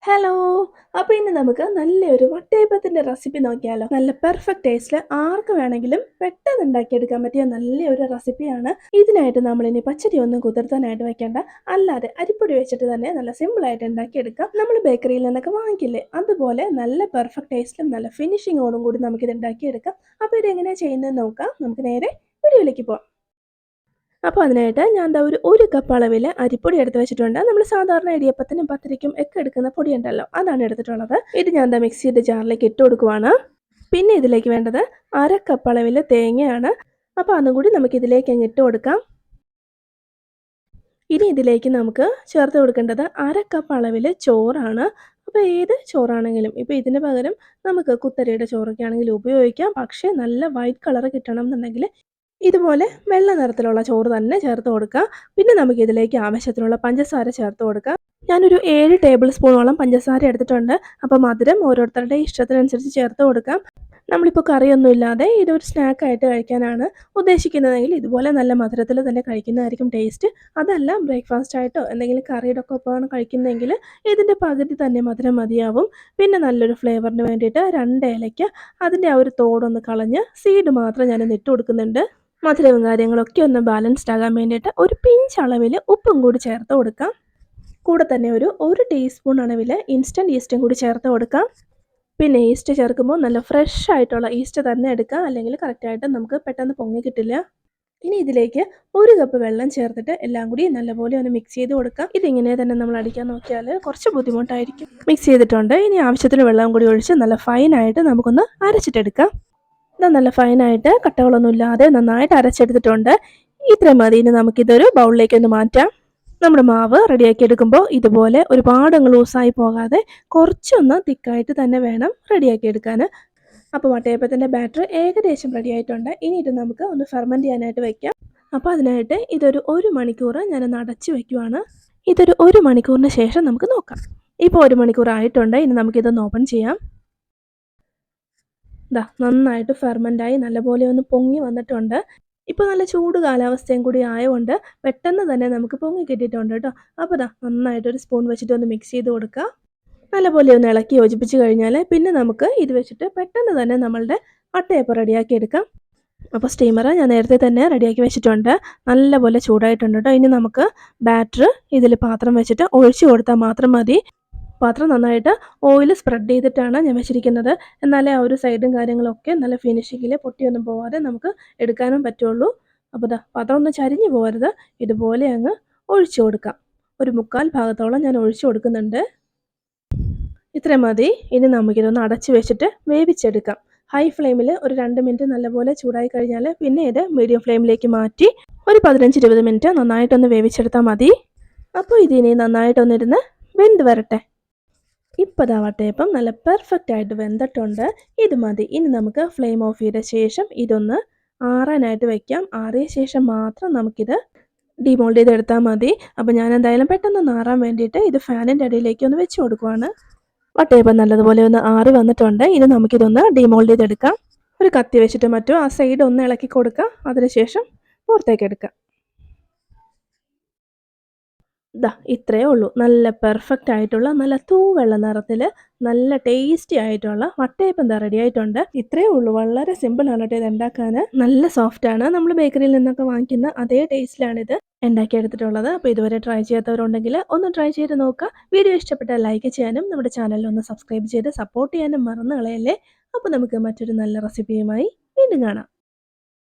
Hello! അപ്പോൾ ഇന്ന് നമുക്ക് നല്ലൊരു വട്ടയപ്പത്തിൻ്റെ റെസിപ്പി നോക്കിയാലോ? നല്ല പെർഫെക്റ്റ് ടേസ്റ്റിൽ ആർക്ക് വേണമെങ്കിലും പെട്ടെന്ന് ഉണ്ടാക്കിയെടുക്കാൻ പറ്റിയ നല്ലൊരു റെസിപ്പിയാണ്. ഇതിനായിട്ട് നമ്മളിനി പച്ചരി ഒന്നും കുതിർത്താനായിട്ട് വെക്കേണ്ട. അല്ലാതെ അരിപ്പൊടി വെച്ചിട്ട് തന്നെ നല്ല സിമ്പിളായിട്ട് ഉണ്ടാക്കിയെടുക്കാം. നമ്മൾ ബേക്കറിയിൽ നിന്നൊക്കെ വാങ്ങിക്കില്ലേ? അതുപോലെ നല്ല പെർഫെക്റ്റ് ടേസ്റ്റിലും നല്ല ഫിനിഷിങ്ങോടും കൂടി നമുക്കിത് ഉണ്ടാക്കിയെടുക്കാം. അപ്പോൾ ഇതെങ്ങനെയാണ് ചെയ്യുന്നതെന്ന് നോക്കാം. നമുക്ക് നേരെ വീഡിയോയിലേക്ക് പോകാം. അപ്പോൾ അതിനായിട്ട് ഞാൻ ദാ ഒരു കപ്പ് അളവിൽ അരിപ്പൊടി എടുത്ത് വെച്ചിട്ടുണ്ട്. നമ്മൾ സാധാരണ ഇടിയപ്പത്തിനും പത്തിരിക്കും ഒക്കെ എടുക്കുന്ന പൊടി ഉണ്ടല്ലോ, അതാണ് എടുത്തിട്ടുള്ളത്. ഇത് ഞാൻ ദാ മിക്സിയുടെ ജാറിലേക്ക് ഇട്ട് കൊടുക്കുവാണ്. പിന്നെ ഇതിലേക്ക് വേണ്ടത് അര കപ്പ് അളവിൽ തേങ്ങയാണ്. അപ്പോൾ അതും കൂടി നമുക്ക് ഇതിലേക്ക് അങ്ങ് ഇട്ട് കൊടുക്കാം. ഇനി ഇതിലേക്ക് നമുക്ക് ചേർത്ത് കൊടുക്കേണ്ടത് അര കപ്പ് അളവിൽ ചോറാണ്. അപ്പോൾ ഏത് ചോറാണെങ്കിലും, ഇപ്പോൾ ഇതിന് പകരം നമുക്ക് കുത്തരിയുടെ ചോറൊക്കെ ആണെങ്കിൽ ഉപയോഗിക്കാം. പക്ഷേ നല്ല വൈറ്റ് കളർ കിട്ടണം എന്നുണ്ടെങ്കിൽ ഇതുപോലെ വെള്ള നിറത്തിലുള്ള ചോറ് തന്നെ ചേർത്ത് കൊടുക്കുക. പിന്നെ നമുക്ക് ഇതിലേക്ക് ആവശ്യത്തിനുള്ള പഞ്ചസാര ചേർത്ത് കൊടുക്കാം. ഞാനൊരു 7 ടേബിൾ സ്പൂണോളം പഞ്ചസാര എടുത്തിട്ടുണ്ട്. അപ്പോൾ മധുരം ഓരോരുത്തരുടെ ഇഷ്ടത്തിനനുസരിച്ച് ചേർത്ത് കൊടുക്കാം. നമ്മളിപ്പോൾ കറിയൊന്നും ഇല്ലാതെ ഇതൊരു സ്നാക്കായിട്ട് കഴിക്കാനാണ് ഉദ്ദേശിക്കുന്നതെങ്കിൽ ഇതുപോലെ നല്ല മധുരത്തിൽ തന്നെ കഴിക്കുന്നതായിരിക്കും ടേസ്റ്റ്. അതല്ല ബ്രേക്ക്ഫാസ്റ്റ് ആയിട്ടോ എന്തെങ്കിലും കറിയുടെ ഒക്കെ ഒപ്പമാണ് കഴിക്കുന്നതെങ്കിൽ ഇതിൻ്റെ പകുതി തന്നെ മധുരം മതിയാവും. പിന്നെ നല്ലൊരു ഫ്ലേവറിന് വേണ്ടിയിട്ട് 2 ഏലയ്ക്ക അതിൻ്റെ ആ ഒരു തോടൊന്ന് കളഞ്ഞ് സീഡ് മാത്രം ഞാനൊന്ന് ഇട്ട് കൊടുക്കുന്നുണ്ട്. മധുരവും കാര്യങ്ങളൊക്കെ ഒന്ന് ബാലൻസ്ഡ് ആകാൻ വേണ്ടിയിട്ട് ഒരു പിഞ്ച് അളവിൽ ഉപ്പും കൂടി ചേർത്ത് കൊടുക്കാം. കൂടെ തന്നെ ഒരു ടീസ്പൂൺ അളവിൽ ഇൻസ്റ്റൻറ്റ് ഈസ്റ്റും കൂടി ചേർത്ത് കൊടുക്കാം. പിന്നെ ഈസ്റ്റ് ചേർക്കുമ്പോൾ നല്ല ഫ്രഷ് ആയിട്ടുള്ള ഈസ്റ്റ് തന്നെ എടുക്കുക, അല്ലെങ്കിൽ കറക്റ്റായിട്ട് നമുക്ക് പെട്ടെന്ന് പൊങ്ങി കിട്ടില്ല. ഇനി ഇതിലേക്ക് 1 കപ്പ് വെള്ളം ചേർത്തിട്ട് എല്ലാം കൂടി നല്ലപോലെ ഒന്ന് മിക്സ് ചെയ്ത് കൊടുക്കാം. ഇതിങ്ങനെ തന്നെ നമ്മൾ അടിക്കാൻ നോക്കിയാൽ കുറച്ച് ബുദ്ധിമുട്ടായിരിക്കും. മിക്സ് ചെയ്തിട്ടുണ്ട്. ഇനി ആവശ്യത്തിന് വെള്ളം കൂടി ഒഴിച്ച് നല്ല ഫൈനായിട്ട് നമുക്കൊന്ന് അരച്ചിട്ടെടുക്കാം. നല്ല ഫൈനായിട്ട് കട്ടകളൊന്നും ഇല്ലാതെ നന്നായിട്ട് അരച്ചെടുത്തിട്ടുണ്ട്. ഇത്രയും മതി. ഇനി നമുക്കിതൊരു ബൗളിലേക്ക് ഒന്ന് മാറ്റാം. നമ്മുടെ മാവ് റെഡിയാക്കി എടുക്കുമ്പോൾ ഇതുപോലെ ഒരുപാട് അങ്ങ് ലൂസായി പോകാതെ കുറച്ചൊന്ന് തിക്കായിട്ട് തന്നെ വേണം റെഡിയാക്കി എടുക്കാൻ. അപ്പോൾ വട്ടയപ്പത്തിൻ്റെ ബാറ്റർ ഏകദേശം റെഡി ആയിട്ടുണ്ട്. ഇനി ഇത് നമുക്ക് ഒന്ന് ഫെർമെൻറ്റ് ചെയ്യാനായിട്ട് വെക്കാം. അപ്പോൾ അതിനായിട്ട് ഇതൊരു 1 മണിക്കൂർ ഞാനൊന്ന് അടച്ച് വയ്ക്കുവാണ്. ഇതൊരു 1 മണിക്കൂറിന് ശേഷം നമുക്ക് നോക്കാം. ഇപ്പോൾ 1 മണിക്കൂർ ആയിട്ടുണ്ട്. ഇനി നമുക്കിതൊന്ന് ഓപ്പൺ ചെയ്യാം. നന്നായിട്ട് ഫെർമെൻ്റായി നല്ലപോലെ ഒന്ന് പൊങ്ങി വന്നിട്ടുണ്ട്. ഇപ്പോൾ നല്ല ചൂട് കാലാവസ്ഥയും കൂടി ആയതുകൊണ്ട് പെട്ടെന്ന് തന്നെ നമുക്ക് പൊങ്ങി കിട്ടിയിട്ടുണ്ട് കേട്ടോ. അപ്പോൾ നന്നായിട്ടൊരു സ്പൂൺ വെച്ചിട്ട് ഒന്ന് മിക്സ് ചെയ്ത് കൊടുക്കുക. നല്ലപോലെ ഒന്ന് ഇളക്കി യോജിപ്പിച്ച് കഴിഞ്ഞാൽ പിന്നെ നമുക്ക് ഇത് വെച്ചിട്ട് പെട്ടെന്ന് തന്നെ നമ്മളുടെ വട്ടയപ്പം റെഡിയാക്കി എടുക്കാം. അപ്പോൾ സ്റ്റീമർ ഞാൻ നേരത്തെ തന്നെ റെഡിയാക്കി വെച്ചിട്ടുണ്ട്. നല്ലപോലെ ചൂടായിട്ടുണ്ട് കേട്ടോ. ഇനി നമുക്ക് ബാറ്റർ ഇതിൽ പാത്രം വെച്ചിട്ട് ഒഴിച്ചു കൊടുത്താൽ മാത്രം മതി. പാത്രം നന്നായിട്ട് ഓയിൽ സ്പ്രെഡ് ചെയ്തിട്ടാണ് ഞാൻ വെച്ചിരിക്കുന്നത്. എന്നാലേ ആ ഒരു സൈഡും കാര്യങ്ങളൊക്കെ നല്ല ഫിനിഷിങ്ങിൽ പൊട്ടിയൊന്നും പോവാതെ നമുക്ക് എടുക്കാനും പറ്റുള്ളൂ. അപ്പോൾ പാത്രം ഒന്നും ചരിഞ്ഞു പോകരുത്. ഇതുപോലെ അങ്ങ് ഒഴിച്ചു കൊടുക്കാം. ഒരു 1/4 ഭാഗത്തോളം ഞാൻ ഒഴിച്ചു കൊടുക്കുന്നുണ്ട്. ഇത്രയും മതി. ഇനി നമുക്കിതൊന്ന് അടച്ച് വെച്ചിട്ട് വേവിച്ചെടുക്കാം. ഹൈ ഫ്ലെയിമിൽ ഒരു 2 മിനിറ്റ് നല്ലപോലെ ചൂടായി കഴിഞ്ഞാൽ പിന്നെ ഇത് മീഡിയം ഫ്ലെയിമിലേക്ക് മാറ്റി ഒരു 15-20 മിനിറ്റ് നന്നായിട്ടൊന്ന് വേവിച്ചെടുത്താൽ മതി. അപ്പോൾ ഇതിനി നന്നായിട്ടൊന്നിരുന്ന് വെന്ത് വരട്ടെ. ഇപ്പോൾ വട്ടയപ്പം നല്ല പെർഫെക്റ്റ് ആയിട്ട് വെന്തിട്ടുണ്ട്. ഇത് മതി. ഇനി നമുക്ക് ഫ്ലെയിം ഓഫ് ചെയ്ത ശേഷം ഇതൊന്ന് ആറാനായിട്ട് വയ്ക്കാം. ആറിയ ശേഷം മാത്രം നമുക്കിത് ഡിമോൾഡ് ചെയ്തെടുത്താൽ മതി. അപ്പോൾ ഞാൻ എന്തായാലും പെട്ടെന്ന് ആറാൻ വേണ്ടിയിട്ട് ഇത് ഫാനിൻ്റെ അടിയിലേക്ക് ഒന്ന് വെച്ച് കൊടുക്കുവാണ്. വട്ടയപ്പം നല്ലതുപോലെ ഒന്ന് ആറി വന്നിട്ടുണ്ട്. ഇനി നമുക്കിതൊന്ന് ഡിമോൾഡ് ചെയ്തെടുക്കാം. ഒരു കത്തി വെച്ചിട്ട് മറ്റോ ആ സൈഡ് ഒന്ന് ഇളക്കി കൊടുക്കാം. അതിനുശേഷം പുറത്തേക്ക് എടുക്കാം. ഇത്രയേ ഉള്ളൂ. നല്ല പെർഫെക്റ്റ് ആയിട്ടുള്ള നല്ല തൂവെള്ള നിറത്തിൽ നല്ല ടേസ്റ്റി ആയിട്ടുള്ള വട്ടയപ്പം റെഡി ആയിട്ടുണ്ട്. ഇത്രയേ ഉള്ളൂ. വളരെ സിമ്പിളാണ് കേട്ടോ ഇത് ഉണ്ടാക്കാൻ. നല്ല സോഫ്റ്റാണ്. നമ്മൾ ബേക്കറിയിൽ നിന്നൊക്കെ വാങ്ങിക്കുന്ന അതേ ടേസ്റ്റിലാണിത് ഉണ്ടാക്കിയെടുത്തിട്ടുള്ളത്. അപ്പോൾ ഇതുവരെ ട്രൈ ചെയ്യാത്തവരുണ്ടെങ്കിൽ ഒന്ന് ട്രൈ ചെയ്ത് നോക്കുക. വീഡിയോ ഇഷ്ടപ്പെട്ടാൽ ലൈക്ക് ചെയ്യാനും നമ്മുടെ ചാനൽ ഒന്ന് സബ്സ്ക്രൈബ് ചെയ്ത് സപ്പോർട്ട് ചെയ്യാനും മറന്നു കളയല്ലേ. അപ്പോൾ നമുക്ക് മറ്റൊരു നല്ല റെസിപ്പിയുമായി വീണ്ടും കാണാം.